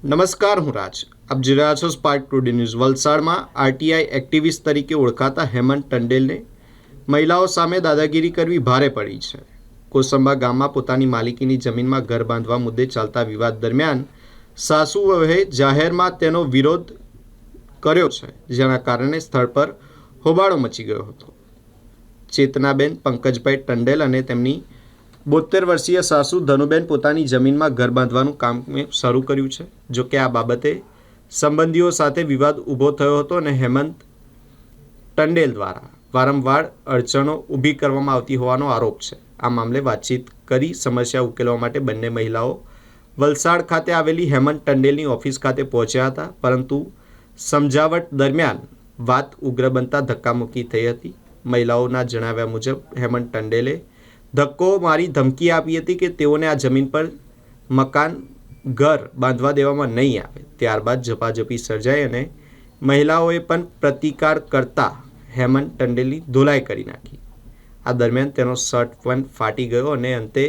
નમસ્કાર, હું રાજ. આપ જોઈ રહ્યા છો સ્પાર્ક ટુડે ન્યૂઝ. વલસાડમાં આરટીઆઈ એક્ટિવિસ્ટ તરીકે ઓળખાતા હેમંત ટંડેલને મહિલાઓ સામે દાદાગીરી કરવી ભારે પડી છે. કોસંબા ગામમાં પોતાની માલિકીની જમીનમાં ઘર બાંધવા મુદ્દે ચાલતા વિવાદ દરમિયાન સાસુ વહુએ જાહેરમાં તેનો વિરોધ કર્યો છે, જેના કારણે સ્થળ પર હોબાળો મચી ગયો હતો. ચેતનાબેન પંકજભાઈ ટંડેલ અને તેમની 72 વર્ષીય સાસુ ધનુબેન પોતાની જમીનમાં ઘર બાંધવાનું કામ શરૂ કર્યું છે. જો કે આ બાબતે સંબંધીઓ સાથે વિવાદ ઊભો થયો હતો અને હેમંત ટંડેલ દ્વારા વારંવાર અડચણો ઊભી કરવામાં આવતી હોવાનો આરોપ છે. આ મામલે વાતચીત કરી સમસ્યા ઉકેલવા માટે બંને મહિલાઓ વલસાડ ખાતે આવેલી હેમંત ટંડેલની ઓફિસ ખાતે પહોંચ્યા હતા, પરંતુ સમજાવટ દરમિયાન વાત ઉગ્ર બનતા ધક્કામુક્કી થઈ હતી. મહિલાઓના જણાવ્યા મુજબ હેમંત ટંડેલે ધક્કો મારી ધમકી આપી હતી કે તેઓને આ જમીન પર મકાન ઘર બાંધવા દેવામાં નહીં આવે. ત્યારબાદ ઝપાઝપી સર્જાઈ અને મહિલાઓએ પણ પ્રતિકાર કરતા હેમંત ટંડેલની ધોલાઈ કરી નાખી. આ દરમિયાન તેનો શર્ટ પણ ફાટી ગયો અને અંતે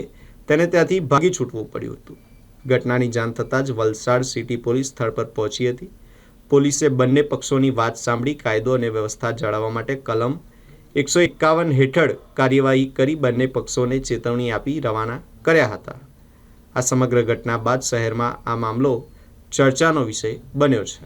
તેને ત્યાંથી ભાગી છૂટવું પડ્યું હતું. ઘટનાની જાણ થતાં જ વલસાડ સિટી પોલીસ સ્થળ પર પહોંચી હતી. પોલીસે બંને પક્ષોની વાત સાંભળી કાયદો અને વ્યવસ્થા જાળવવા માટે કલમ 151 હેઠળ કાર્યવાહી કરી બંને પક્ષોને ચેતવણી આપી રવાના કર્યા હતા. આ સમગ્ર ઘટના બાદ શહેરમાં આ મામલો ચર્ચાનો વિષય બન્યો છે.